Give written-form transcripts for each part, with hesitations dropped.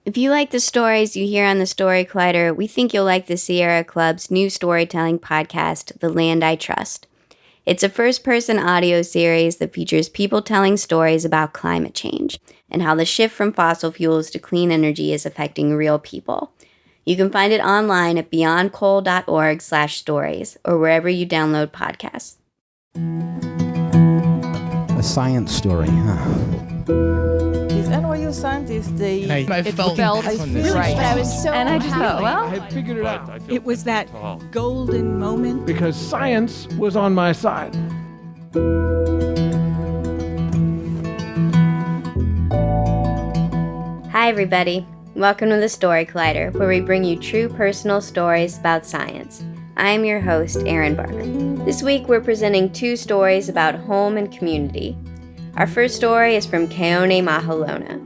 If you like the stories you hear on the Story Collider, we think you'll like the Sierra Club's new storytelling podcast, The Land I Trust. It's a first-person audio series that features people telling stories about climate change and how the shift from fossil fuels to clean energy is affecting real people. You can find it online at beyondcoal.org/stories or wherever you download podcasts. A science story, huh? These NYU scientists, I felt really right. I was so And I just thought, well, I figured it out. it was that golden moment. Because science was on my side. Hi, everybody. Welcome to the Story Collider, where we bring you true personal stories about science. I am your host, Erin Burke. This week, we're presenting two stories about home and community. Our first story is from Keoni Mahelona.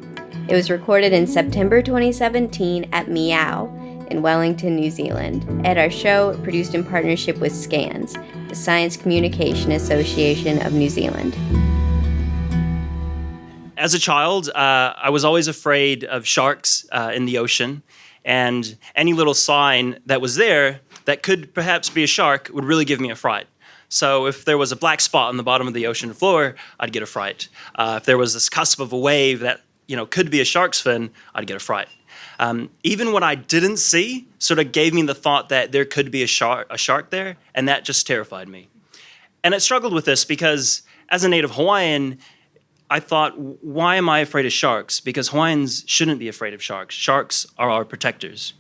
It was recorded in September 2017 at Meow in Wellington, New Zealand, at our show produced in partnership with SCANS, the Science Communication Association of New Zealand. As a child, I was always afraid of sharks in the ocean, and any little sign that was there that could perhaps be a shark would really give me a fright. So if there was a black spot on the bottom of the ocean floor, I'd get a fright. If there was this cusp of a wave that could be a shark's fin, I'd get a fright. Even what I didn't see sort of gave me the thought that there could be a shark there, and that just terrified me. And I struggled with this because as a native Hawaiian, I thought, why am I afraid of sharks? Because Hawaiians shouldn't be afraid of sharks. Sharks are our protectors.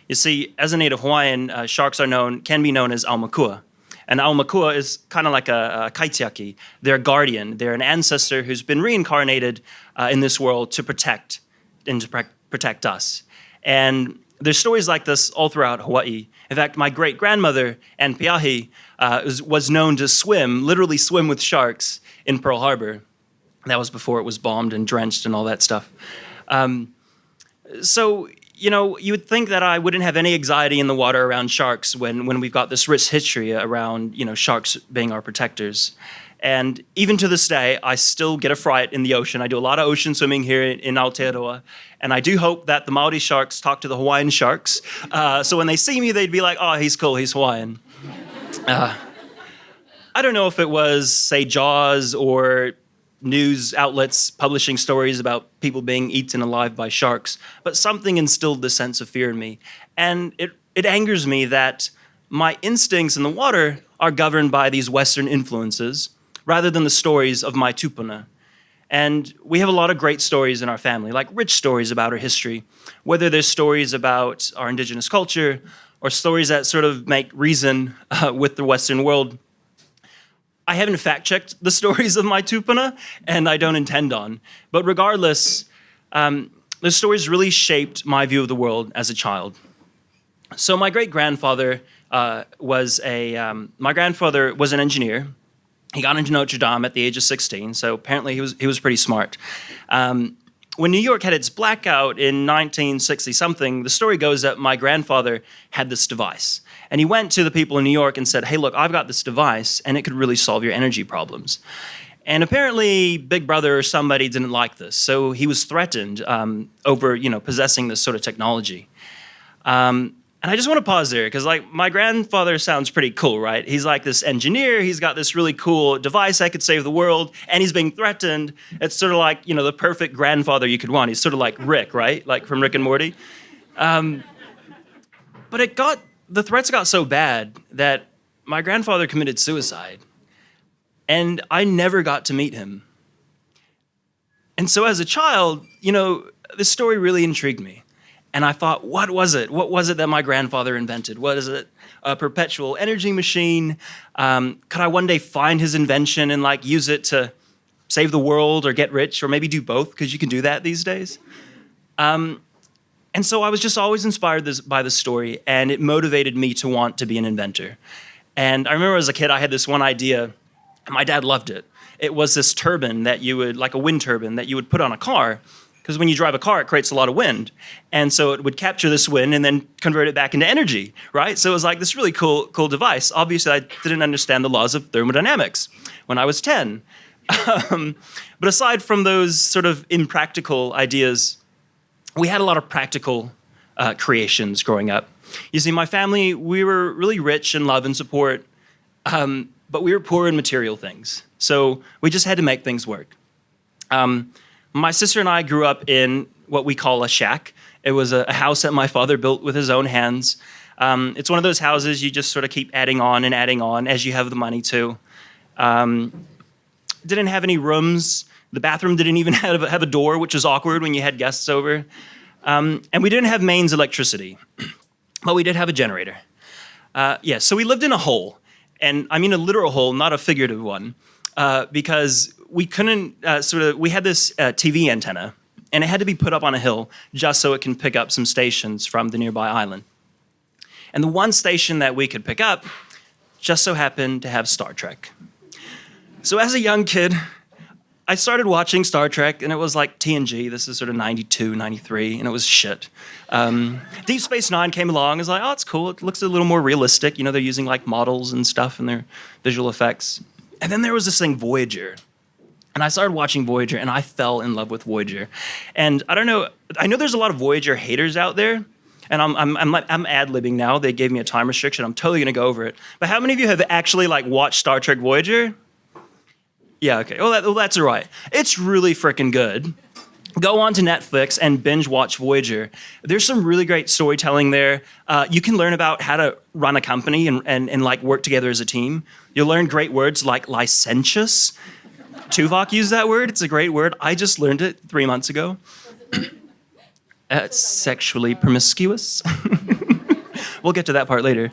You see, as a native Hawaiian, sharks can be known as aumakua. And aumakua is kind of like a kaitiaki. They're a guardian. They're an ancestor who's been reincarnated in this world to protect us. And there's stories like this all throughout Hawaii. In fact, my great-grandmother, Ann Piahi, was known to literally swim with sharks in Pearl Harbor. That was before it was bombed and drenched and all that stuff. So, you would think that I wouldn't have any anxiety in the water around sharks when we've got this rich history around, sharks being our protectors. And even to this day, I still get a fright in the ocean. I do a lot of ocean swimming here in Aotearoa. And I do hope that the Māori sharks talk to the Hawaiian sharks. So when they see me, they'd be like, oh, he's cool, he's Hawaiian. I don't know if it was, say, Jaws or news outlets publishing stories about people being eaten alive by sharks, but something instilled this sense of fear in me. And it angers me that my instincts in the water are governed by these Western influences rather than the stories of my tupuna. And we have a lot of great stories in our family, like rich stories about our history, whether there's stories about our indigenous culture or stories that sort of make reason with the Western world. I haven't fact-checked the stories of my tupuna, and I don't intend on. But regardless, the stories really shaped my view of the world as a child. So my great-grandfather was an engineer. He got into Notre Dame at the age of 16, so apparently he was pretty smart. When New York had its blackout in 1960-something, the story goes that my grandfather had this device. And he went to the people in New York and said, hey, look, I've got this device, and it could really solve your energy problems. And apparently Big Brother or somebody didn't like this, so he was threatened over possessing this sort of technology. And I just want to pause there, because my grandfather sounds pretty cool, right? He's like this engineer, he's got this really cool device that could save the world, and he's being threatened. It's sort of like, the perfect grandfather you could want. He's sort of like Rick, right? Like from Rick and Morty. But the threats got so bad that my grandfather committed suicide, and I never got to meet him. And so as a child, this story really intrigued me. And I thought, what was it? What was it that my grandfather invented? What is it? A perpetual energy machine? Could I one day find his invention and use it to save the world or get rich, or maybe do both, because you can do that these days? And so I was just always inspired by this story, and it motivated me to want to be an inventor. And I remember as a kid, I had this one idea, and my dad loved it. It was this turbine that like a wind turbine that you would put on a car, because when you drive a car, it creates a lot of wind. And so it would capture this wind and then convert it back into energy, right? So it was like this really cool device. Obviously, I didn't understand the laws of thermodynamics when I was 10. But aside from those sort of impractical ideas, we had a lot of practical creations growing up. You see, my family, we were really rich in love and support, but we were poor in material things. So we just had to make things work. My sister and I grew up in what we call a shack. It was a house that my father built with his own hands. It's one of those houses you just sort of keep adding on as you have the money to. Didn't have any rooms. The bathroom didn't even have a door, which was awkward when you had guests over. And we didn't have mains electricity, but we did have a generator. So we lived in a hole, and I mean a literal hole, not a figurative one, because we couldn't we had this TV antenna, and it had to be put up on a hill just so it can pick up some stations from the nearby island. And the one station that we could pick up just so happened to have Star Trek. So as a young kid, I started watching Star Trek, and it was like TNG. This is sort of 92, 93, and it was shit. Deep Space Nine came along. I was like, oh, it's cool. It looks a little more realistic. You know, they're using like models and stuff in their visual effects. And then there was this thing, Voyager. And I started watching Voyager, and I fell in love with Voyager. And I don't know. I know there's a lot of Voyager haters out there. And I'm ad-libbing now. They gave me a time restriction. I'm totally gonna go over it. But how many of you have actually like watched Star Trek Voyager? Yeah, okay. Well, that's all right. It's really freaking good. Go on to Netflix and binge watch Voyager. There's some really great storytelling there. You can learn about how to run a company and like work together as a team. You'll learn great words like licentious. Tuvok used that word. It's a great word. I just learned it 3 months ago. Sexually promiscuous. We'll get to that part later.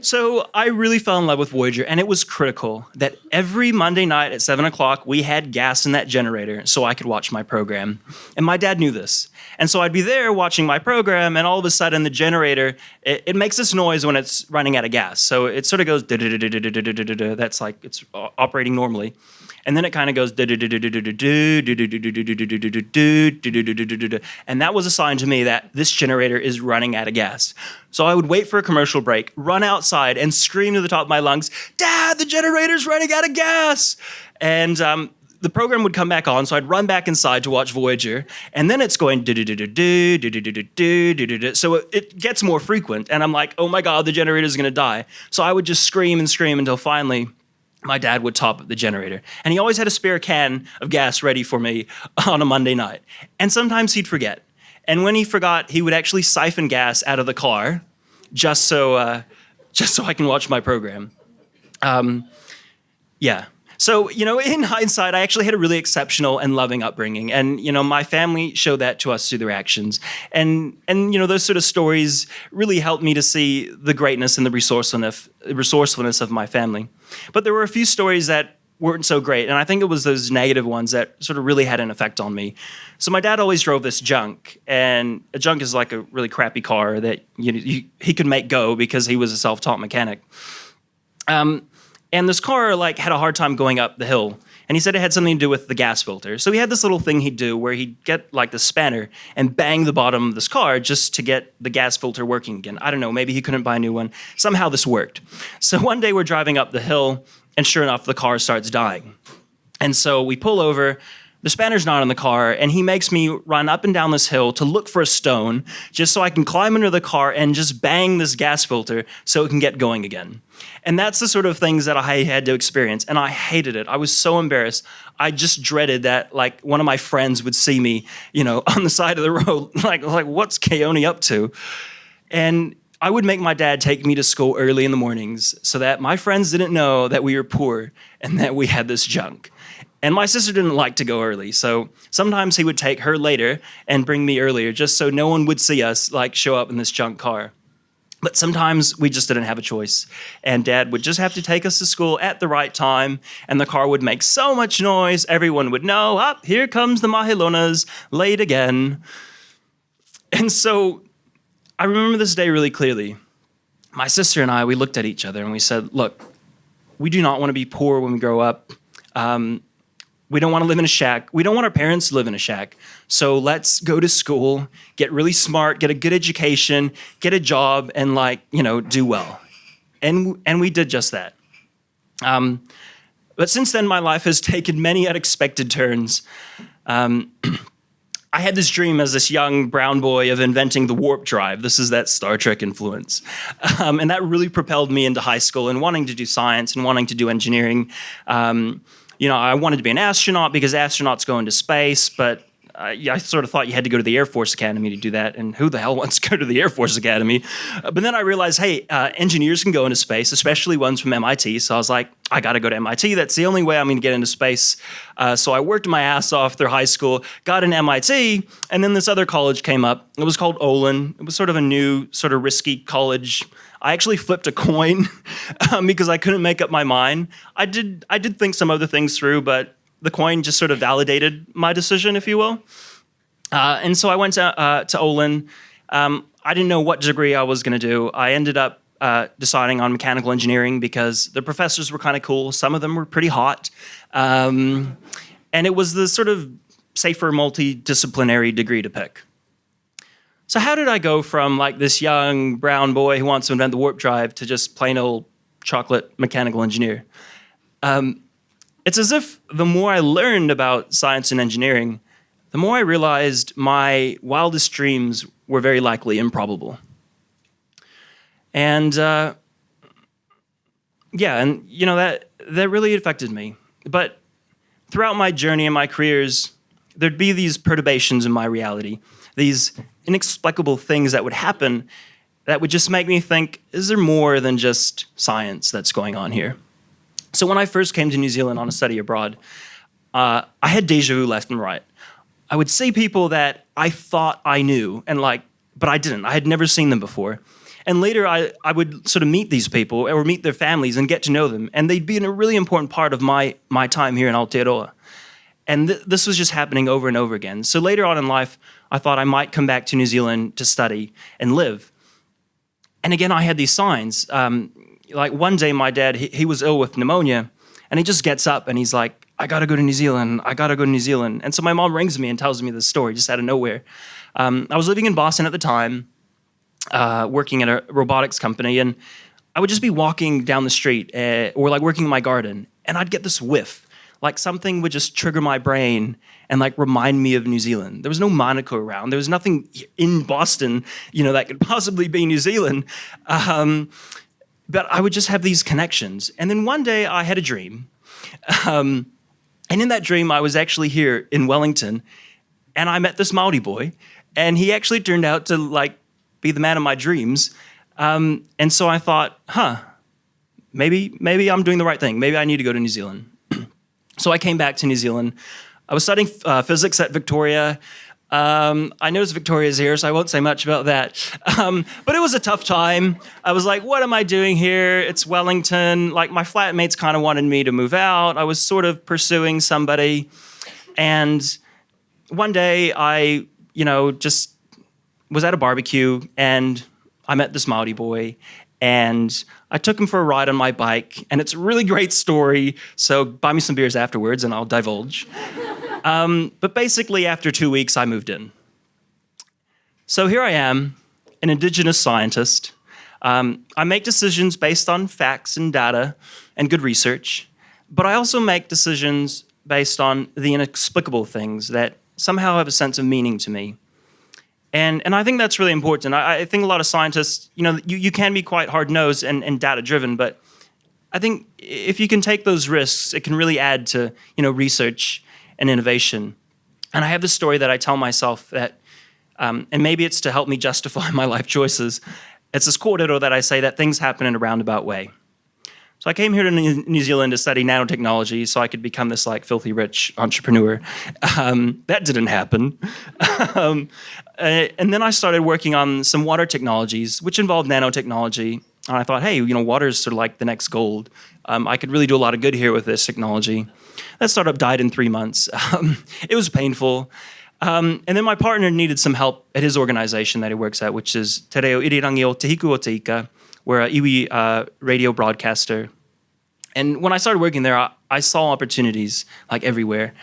So I really fell in love with Voyager, and it was critical that every Monday night at 7 o'clock, we had gas in that generator so I could watch my program. And my dad knew this. And so I'd be there watching my program, and all of a sudden the generator, it makes this noise when it's running out of gas. So it sort of goes, that's like it's operating normally. And then it kind of goes, and that was a sign to me that this generator is running out of gas. So I would wait for a commercial break, run outside, and scream to the top of my lungs, "Dad, the generator's running out of gas!" And the program would come back on, so I'd run back inside to watch Voyager, and then it's going so it gets more frequent, and I'm like, oh my God, the generator's gonna die. So I would just scream and scream until finally my dad would top up the generator. And he always had a spare can of gas ready for me on a Monday night. And sometimes he'd forget. And when he forgot, he would actually siphon gas out of the car just so I can watch my program. So, you know, in hindsight, I actually had a really exceptional and loving upbringing. And, you know, my family showed that to us through their actions. And you know, those sort of stories really helped me to see the greatness and the resourcefulness of my family. But there were a few stories that weren't so great. And I think it was those negative ones that sort of really had an effect on me. So my dad always drove this junk. And a junk is like a really crappy car that he could make go because he was a self-taught mechanic. And this car like had a hard time going up the hill. And he said it had something to do with the gas filter. So he had this little thing he'd do where he'd get like the spanner and bang the bottom of this car just to get the gas filter working again. I don't know, maybe he couldn't buy a new one. Somehow this worked. So one day we're driving up the hill, and sure enough, the car starts dying. And so we pull over, the spanner's not in the car, and he makes me run up and down this hill to look for a stone just so I can climb under the car and just bang this gas filter so it can get going again. And that's the sort of things that I had to experience, and I hated it. I was so embarrassed. I just dreaded that, like, one of my friends would see me, you know, on the side of the road, like what's Keoni up to? And I would make my dad take me to school early in the mornings so that my friends didn't know that we were poor and that we had this junk. And my sister didn't like to go early, so sometimes he would take her later and bring me earlier just so no one would see us, like, show up in this junk car. But sometimes we just didn't have a choice. And Dad would just have to take us to school at the right time, and the car would make so much noise, everyone would know, here comes the Mahelonas, late again. And so I remember this day really clearly. My sister and I, we looked at each other and we said, look, we do not want to be poor when we grow up. We don't want to live in a shack. We don't want our parents to live in a shack. So let's go to school, get really smart, get a good education, get a job, and do well. And we did just that. But since then, my life has taken many unexpected turns. I had this dream as this young brown boy of inventing the warp drive. This is that Star Trek influence. And that really propelled me into high school and wanting to do science and wanting to do engineering. I wanted to be an astronaut because astronauts go into space, but I sort of thought you had to go to the Air Force Academy to do that, and who the hell wants to go to the Air Force Academy? But then I realized, hey, engineers can go into space, especially ones from MIT. So I was like, I got to go to MIT. That's the only way I'm going to get into space. So I worked my ass off through high school, got into MIT, and then this other college came up. It was called Olin. It was sort of a new, sort of risky college. I actually flipped a coin because I couldn't make up my mind. I did think some other things through, but the coin just sort of validated my decision, if you will. And so I went to Olin. I didn't know what degree I was going to do. I ended up deciding on mechanical engineering because the professors were kind of cool. Some of them were pretty hot. And it was the sort of safer multidisciplinary degree to pick. So how did I go from like this young brown boy who wants to invent the warp drive to just plain old chocolate mechanical engineer? It's as if the more I learned about science and engineering, the more I realized my wildest dreams were very likely improbable. And that really affected me. But throughout my journey and my careers, there'd be these perturbations in my reality, these inexplicable things that would happen that would just make me think, is there more than just science that's going on here? So when I first came to New Zealand on a study abroad, I had deja vu left and right. I would see people that I thought I knew, but I didn't. I had never seen them before. And later I would sort of meet these people or meet their families and get to know them. And they'd be a really important part of my time here in Aotearoa. And this was just happening over and over again. So later on in life, I thought I might come back to New Zealand to study and live. And again, I had these signs. Like one day my dad, he was ill with pneumonia, and he just gets up and he's like, I got to go to New Zealand. I got to go to New Zealand. And so my mom rings me and tells me this story just out of nowhere. I was living in Boston at the time, working at a robotics company, and I would just be walking down the street or like working in my garden, and I'd get this whiff. Like something would just trigger my brain and like remind me of New Zealand. There was no Monaco around. There was nothing in Boston, that could possibly be New Zealand. But I would just have these connections. And then one day I had a dream. And in that dream, I was actually here in Wellington, and I met this Māori boy, and he actually turned out to like be the man of my dreams. And so I thought, maybe I'm doing the right thing. Maybe I need to go to New Zealand. So I came back to New Zealand. I was studying physics at Victoria. I noticed Victoria's here, so I won't say much about that. But it was a tough time. I was like, what am I doing here? It's Wellington. Like, my flatmates kind of wanted me to move out. I was sort of pursuing somebody. And one day I, just was at a barbecue, and I met this Māori boy, and I took him for a ride on my bike, and it's a really great story, so buy me some beers afterwards and I'll divulge. But basically, after 2 weeks, I moved in. So here I am, an Indigenous scientist. I make decisions based on facts and data and good research, but I also make decisions based on the inexplicable things that somehow have a sense of meaning to me. And I think that's really important. I think a lot of scientists, you can be quite hard-nosed and data-driven, but I think if you can take those risks, it can really add to, research and innovation. And I have this story that I tell myself that, and maybe it's to help me justify my life choices. It's this kōrero that I say that things happen in a roundabout way. So I came here to New Zealand to study nanotechnology so I could become this like filthy rich entrepreneur. That didn't happen. And then I started working on some water technologies, which involved nanotechnology. And I thought, hey, water is sort of like the next gold. I could really do a lot of good here with this technology. That startup died in 3 months. It was painful. And then my partner needed some help at his organization that he works at, which is Te Reo Irirangi o Te Hiku o Te Ika. We're a iwi radio broadcaster. And when I started working there, I saw opportunities like everywhere.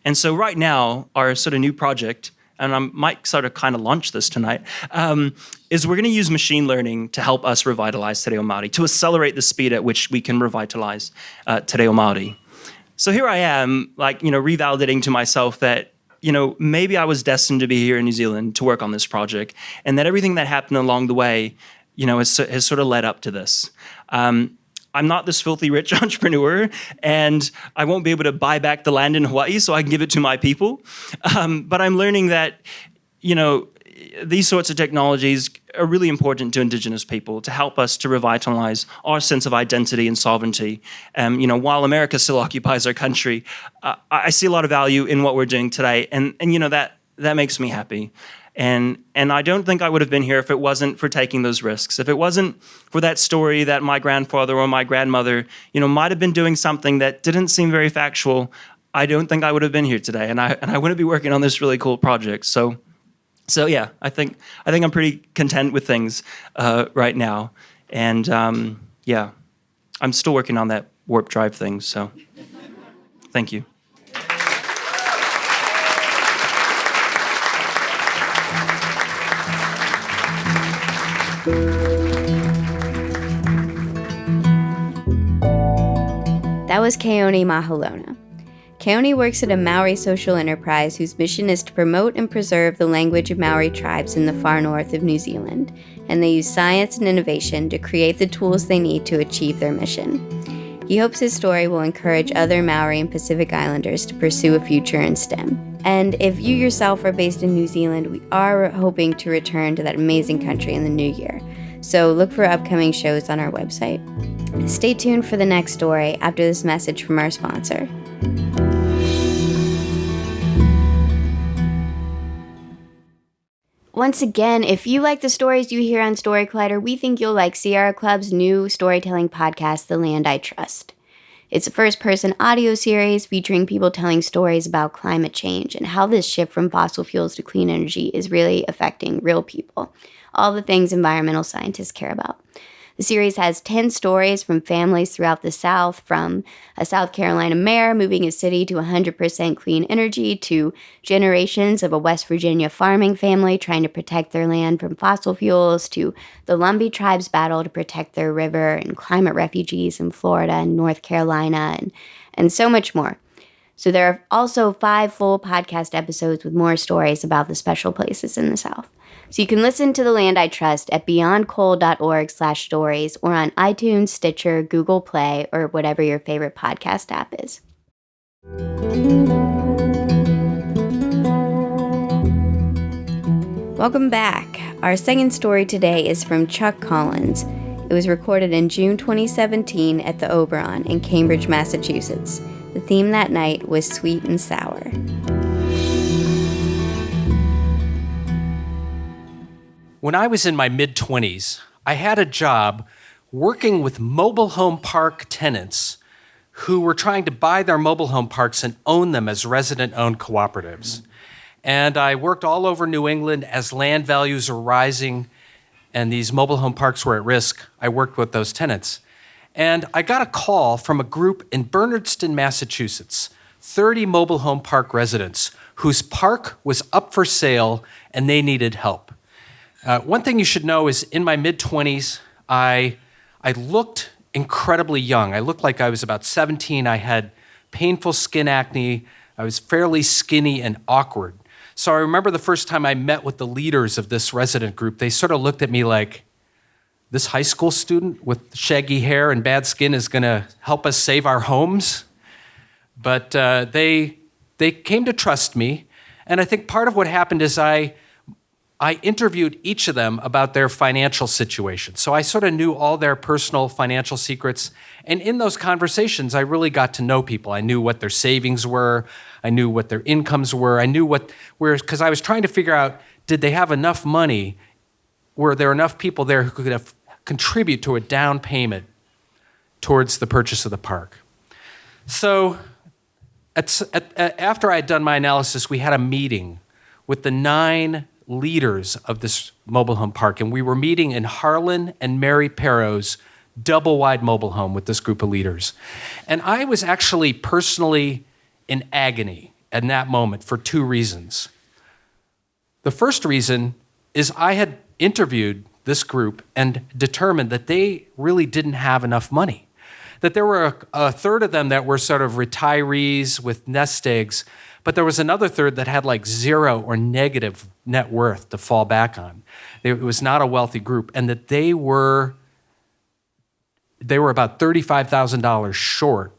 And so right now, our sort of new project, and I might sort of kind of launch this tonight, is we're going to use machine learning to help us revitalize Te Reo Māori, to accelerate the speed at which we can revitalize Te Reo Māori. So here I am, like, revalidating to myself that maybe I was destined to be here in New Zealand to work on this project, and that everything that happened along the way, has sort of led up to this. I'm not this filthy rich entrepreneur, and I won't be able to buy back the land in Hawaii so I can give it to my people. But I'm learning that, these sorts of technologies are really important to Indigenous people to help us to revitalize our sense of identity and sovereignty. While America still occupies our country, I see a lot of value in what we're doing today, and that makes me happy. And I don't think I would have been here if it wasn't for taking those risks. If it wasn't for that story that my grandfather or my grandmother, might have been doing something that didn't seem very factual, I don't think I would have been here today, and I wouldn't be working on this really cool project. So yeah, I think I'm pretty content with things right now, and yeah, I'm still working on that warp drive thing. So, thank you. That was Keoni Mahelona. Keoni works at a Maori social enterprise whose mission is to promote and preserve the language of Maori tribes in the far north of New Zealand, and they use science and innovation to create the tools they need to achieve their mission. He hopes his story will encourage other Maori and Pacific Islanders to pursue a future in STEM. And if you yourself are based in New Zealand, we are hoping to return to that amazing country in the new year. So look for upcoming shows on our website. Stay tuned for the next story after this message from our sponsor. Once again, if you like the stories you hear on Story Collider, we think you'll like Sierra Club's new storytelling podcast, The Land I Trust. It's a first-person audio series featuring people telling stories about climate change and how this shift from fossil fuels to clean energy is really affecting real people, all the things environmental scientists care about. The series has 10 stories from families throughout the South, from a South Carolina mayor moving his city to 100% clean energy, to generations of a West Virginia farming family trying to protect their land from fossil fuels, to the Lumbee tribe's battle to protect their river, and climate refugees in Florida and North Carolina, and so much more. So there are also 5 full podcast episodes with more stories about the special places in the South. So you can listen to The Land I Trust at beyondcoal.org/stories or on iTunes, Stitcher, Google Play, or whatever your favorite podcast app is. Welcome back. Our second story today is from Chuck Collins. It was recorded in June 2017 at the Oberon in Cambridge, Massachusetts. The theme that night was sweet and sour. When I was in my mid-20s, I had a job working with mobile home park tenants who were trying to buy their mobile home parks and own them as resident-owned cooperatives. And I worked all over New England as land values were rising and these mobile home parks were at risk. I worked with those tenants. And I got a call from a group in Bernardston, Massachusetts, 30 mobile home park residents whose park was up for sale and they needed help. One thing you should know is in my mid-20s, I looked incredibly young. I looked like I was about 17. I had painful skin acne. I was fairly skinny and awkward. So I remember the first time I met with the leaders of this resident group, they sort of looked at me like, this high school student with shaggy hair and bad skin is going to help us save our homes? But they came to trust me. And I think part of what happened is I interviewed each of them about their financial situation. So I sort of knew all their personal financial secrets. And in those conversations, I really got to know people. I knew what their savings were. I knew what their incomes were. I knew because I was trying to figure out, did they have enough money? Were there enough people there who could contribute to a down payment towards the purchase of the park? So after I had done my analysis, we had a meeting with the 9 leaders of this mobile home park, and we were meeting in Harlan and Mary Perro's double-wide mobile home with this group of leaders. And I was actually personally in agony at that moment for 2 reasons. The first reason is I had interviewed this group and determined that they really didn't have enough money. that there were a third of them that were sort of retirees with nest eggs, but there was another third that had like zero or negative net worth to fall back on. It was not a wealthy group, and that they were about $35,000 short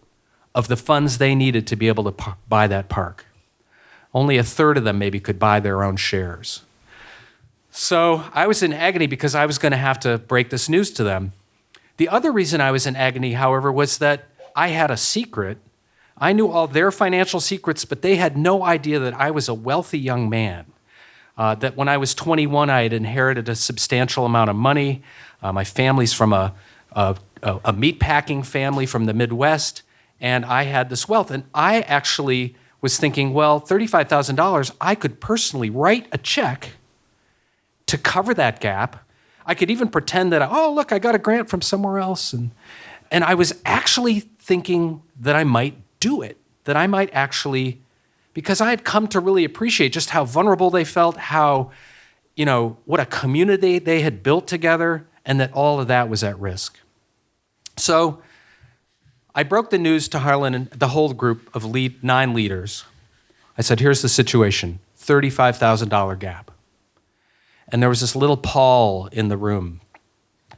of the funds they needed to be able to buy that park. Only a third of them maybe could buy their own shares. So I was in agony because I was going to have to break this news to them. The other reason I was in agony, however, was that I had a secret. I knew all their financial secrets, but they had no idea that I was a wealthy young man. That when I was 21, I had inherited a substantial amount of money. My family's from a meatpacking family from the Midwest, and I had this wealth. And I actually was thinking, well, $35,000, I could personally write a check to cover that gap. I could even pretend that, oh, look, I got a grant from somewhere else. And I was actually thinking that I might do it, that I might actually, because I had come to really appreciate just how vulnerable they felt, how, what a community they had built together, and that all of that was at risk. So I broke the news to Harlan and the whole group of 9 leaders. I said, here's the situation, $35,000 gap. And there was this little Paul in the room.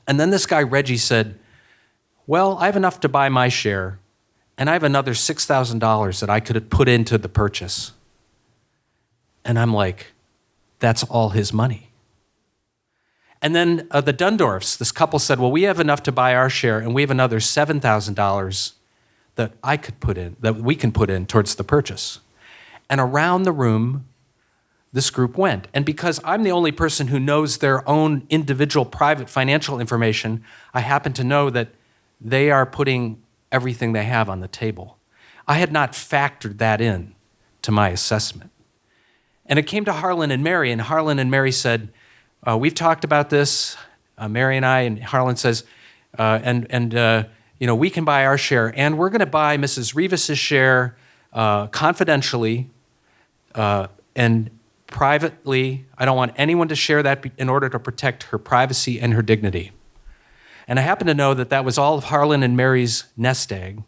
And then this guy, Reggie, said, well, I have enough to buy my share, and I have another $6,000 that I could have put into the purchase. And I'm like, that's all his money. And then the Dundorfs, this couple said, well, we have enough to buy our share, and we have another $7,000 that we can put in towards the purchase. And around the room, this group went. And because I'm the only person who knows their own individual private financial information, I happen to know that they are putting everything they have on the table. I had not factored that in to my assessment. And it came to Harlan and Mary said, we've talked about this, Mary and I, and Harlan says, we can buy our share, and we're going to buy Mrs. Rivas' share confidentially and privately. I don't want anyone to share that in order to protect her privacy and her dignity. And I happen to know that that was all of Harlan and Mary's nest egg,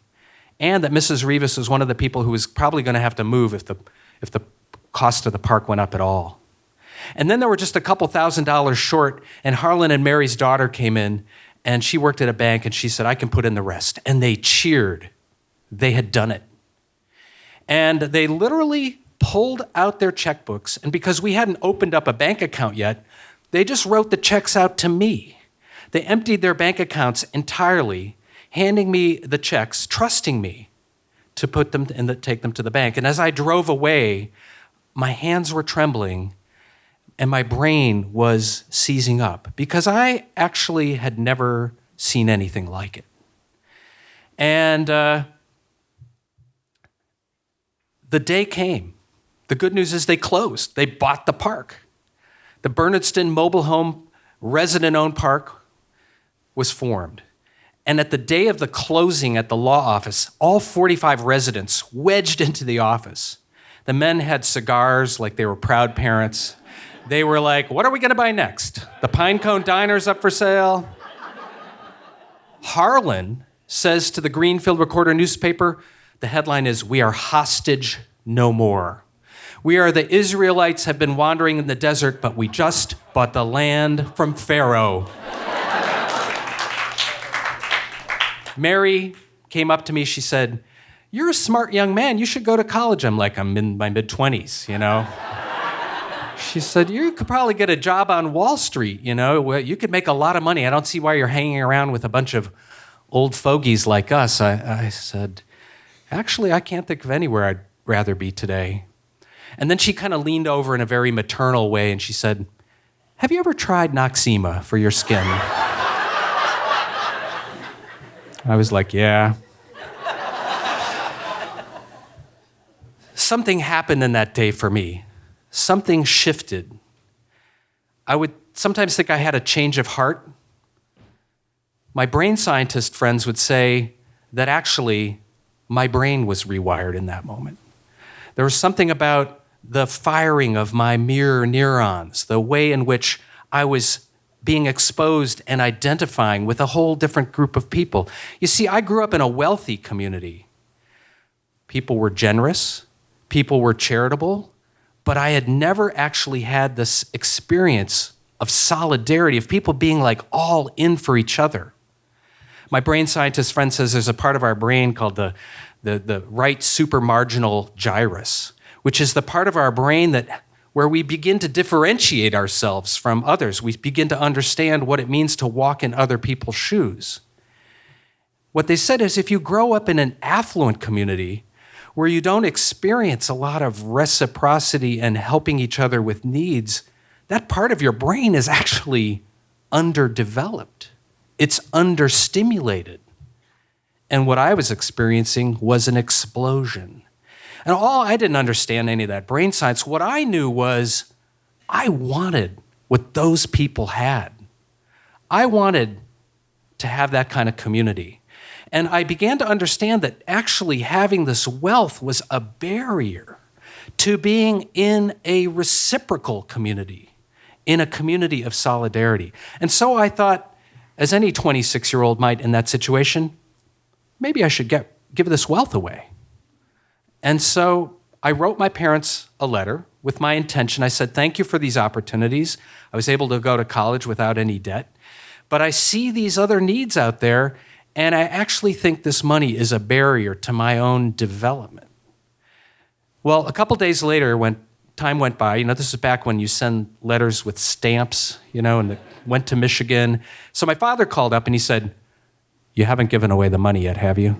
and that Mrs. Rivas was one of the people who was probably going to have to move if the cost of the park went up at all. And then there were just a couple $1,000s short, and Harlan and Mary's daughter came in, and she worked at a bank, and she said, I can put in the rest. And they cheered. They had done it. And they literally pulled out their checkbooks, and because we hadn't opened up a bank account yet, they just wrote the checks out to me. They emptied their bank accounts entirely, handing me the checks, trusting me to put them and take them to the bank. And as I drove away, my hands were trembling, and my brain was seizing up because I actually had never seen anything like it. And the day came. The good news is they closed. They bought the park. The Bernardston Mobile Home resident-owned park was formed. And at the day of the closing at the law office, all 45 residents wedged into the office. The men had cigars like they were proud parents. They were like, what are we going to buy next? The Pinecone Diner's up for sale. Harlan says to the Greenfield Recorder newspaper, the headline is, we are hostage no more. We are the Israelites have been wandering in the desert, but we just bought the land from Pharaoh. Mary came up to me, she said, you're a smart young man, you should go to college. I'm like, I'm in my mid-20s, She said, you could probably get a job on Wall Street, you could make a lot of money. I don't see why you're hanging around with a bunch of old fogies like us. I said, actually, I can't think of anywhere I'd rather be today. And then she kind of leaned over in a very maternal way and she said, have you ever tried Noxema for your skin? I was like, yeah. Something happened in that day for me. Something shifted. I would sometimes think I had a change of heart. My brain scientist friends would say that actually my brain was rewired in that moment. There was something about the firing of my mirror neurons, the way in which I was being exposed and identifying with a whole different group of people. You see, I grew up in a wealthy community. People were generous, people were charitable, but I had never actually had this experience of solidarity, of people being like all in for each other. My brain scientist friend says there's a part of our brain called the right supramarginal gyrus, which is the part of our brain where we begin to differentiate ourselves from others. We begin to understand what it means to walk in other people's shoes. What they said is if you grow up in an affluent community where you don't experience a lot of reciprocity and helping each other with needs, that part of your brain is actually underdeveloped. It's understimulated. And what I was experiencing was an explosion. And I didn't understand any of that brain science. What I knew was I wanted what those people had. I wanted to have that kind of community. And I began to understand that actually having this wealth was a barrier to being in a reciprocal community, in a community of solidarity. And so I thought, as any 26-year-old might in that situation, maybe I should give this wealth away. And so I wrote my parents a letter with my intention. I said, thank you for these opportunities. I was able to go to college without any debt. But I see these other needs out there, and I actually think this money is a barrier to my own development. Well, a couple days later, when time went by, this is back when you send letters with stamps, and it went to Michigan. So my father called up and he said, you haven't given away the money yet, have you?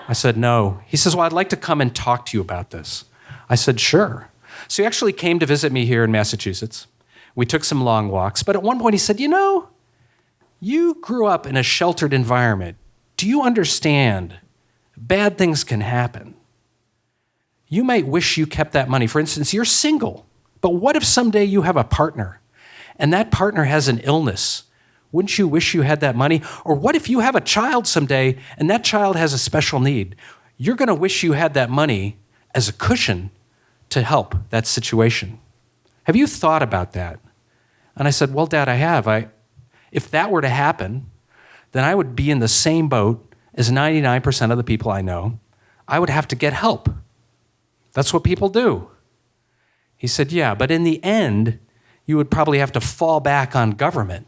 I said, no. He says, well, I'd like to come and talk to you about this. I said, sure. So he actually came to visit me here in Massachusetts. We took some long walks. But at one point he said, you grew up in a sheltered environment. Do you understand? Bad things can happen. You might wish you kept that money. For instance, you're single. But what if someday you have a partner and that partner has an illness? Wouldn't you wish you had that money? Or what if you have a child someday and that child has a special need? You're going to wish you had that money as a cushion to help that situation. Have you thought about that? And I said, well, Dad, I have. If that were to happen, then I would be in the same boat as 99% of the people I know. I would have to get help. That's what people do. He said, yeah, but in the end, you would probably have to fall back on government.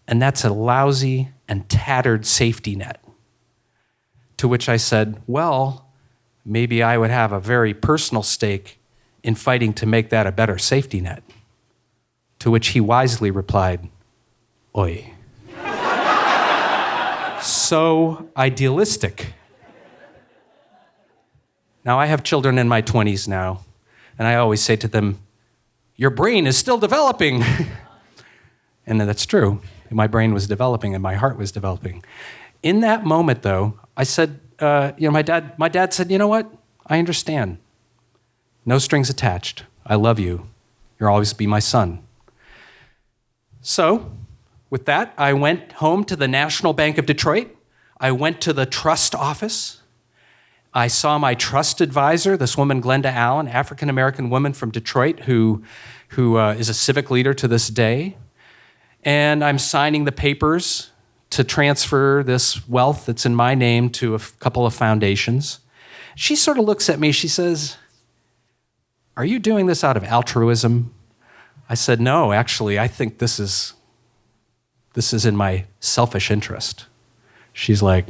And that's a lousy and tattered safety net. To which I said, well, maybe I would have a very personal stake in fighting to make that a better safety net. To which he wisely replied, oi. So idealistic. Now, I have children in my 20s now, and I always say to them, your brain is still developing. And that's true. My brain was developing and my heart was developing. In that moment, though, I said, my dad said, you know what? I understand. No strings attached. I love you. You'll always be my son. So, with that, I went home to the National Bank of Detroit. I went to the trust office. I saw my trust advisor, this woman, Glenda Allen, African-American woman from Detroit who is a civic leader to this day. And I'm signing the papers to transfer this wealth that's in my name to a couple of foundations. She sort of looks at me, she says, are you doing this out of altruism? I said, no, actually, I think this is in my selfish interest. She's like,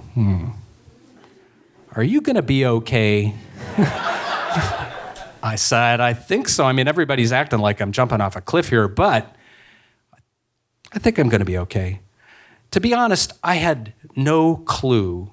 are you gonna be okay? I said, I think so. I mean, everybody's acting like I'm jumping off a cliff here, but I think I'm going to be okay. To be honest, I had no clue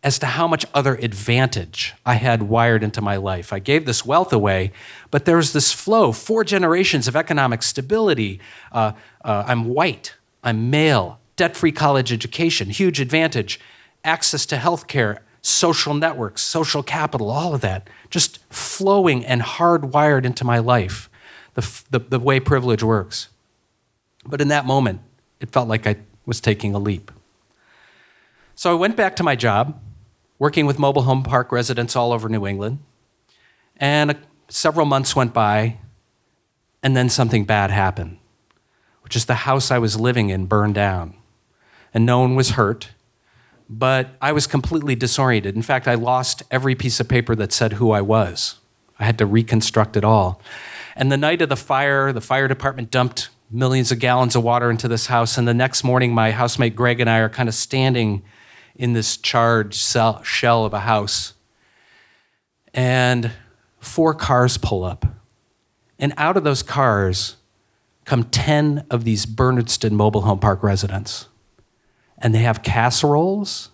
as to how much other advantage I had wired into my life. I gave this wealth away, but there was this flow, 4 generations of economic stability. I'm white, I'm male, debt-free college education, huge advantage, access to healthcare, social networks, social capital, all of that, just flowing and hardwired into my life, the way privilege works. But in that moment, it felt like I was taking a leap. So I went back to my job, working with mobile home park residents all over New England. And several months went by, and then something bad happened. which is the house I was living in, burned down. And no one was hurt, but I was completely disoriented. In fact, I lost every piece of paper that said who I was. I had to reconstruct it all. And the night of the fire department dumped millions of gallons of water into this house, and the next morning my housemate Greg and I are kind of standing in this charred shell of a house. And 4 cars pull up. And out of those cars come 10 of these Bernardston Mobile Home Park residents. And they have casseroles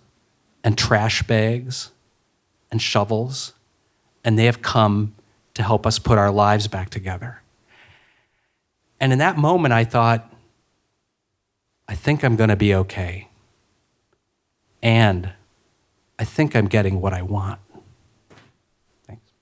and trash bags and shovels. And they have come to help us put our lives back together. And in that moment, I thought, I think I'm going to be okay. And I think I'm getting what I want. Thanks.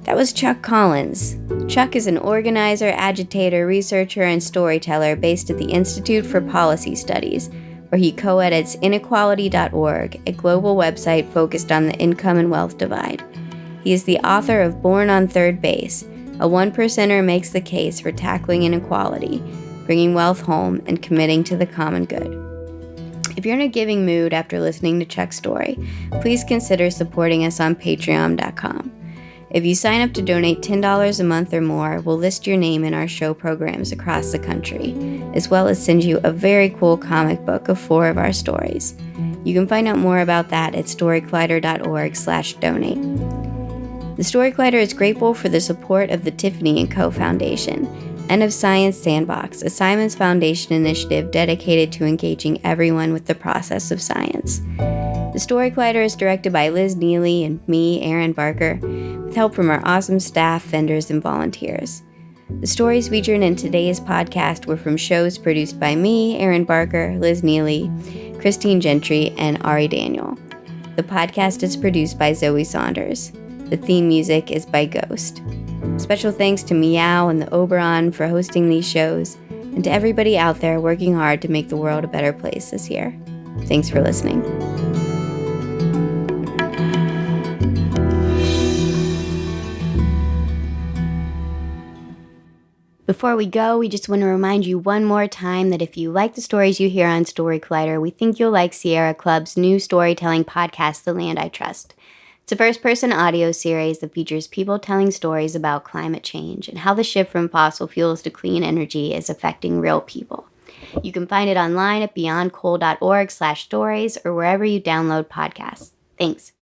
That was Chuck Collins. Chuck is an organizer, agitator, researcher, and storyteller based at the Institute for Policy Studies, where he co-edits inequality.org, a global website focused on the income and wealth divide. He is the author of Born on Third Base, a one-percenter makes the case for tackling inequality, bringing wealth home, and committing to the common good. If you're in a giving mood after listening to Chuck's story, please consider supporting us on patreon.com. If you sign up to donate $10 a month or more, we'll list your name in our show programs across the country, as well as send you a very cool comic book of 4 of our stories. You can find out more about that at storycollider.org/donate. The Story Collider is grateful for the support of the Tiffany & Co. Foundation and of Science Sandbox, a Simons Foundation initiative dedicated to engaging everyone with the process of science. The Story Collider is directed by Liz Neely and me, Aaron Barker, with help from our awesome staff, vendors, and volunteers. The stories featured in today's podcast were from shows produced by me, Aaron Barker, Liz Neely, Christine Gentry, and Ari Daniel. The podcast is produced by Zoe Saunders. The theme music is by Ghost. Special thanks to Meow and the Oberon for hosting these shows, and to everybody out there working hard to make the world a better place this year. Thanks for listening. Before we go, we just want to remind you one more time that if you like the stories you hear on Story Collider, we think you'll like Sierra Club's new storytelling podcast, The Land I Trust. It's a first-person audio series that features people telling stories about climate change and how the shift from fossil fuels to clean energy is affecting real people. You can find it online at beyondcoal.org/stories or wherever you download podcasts. Thanks.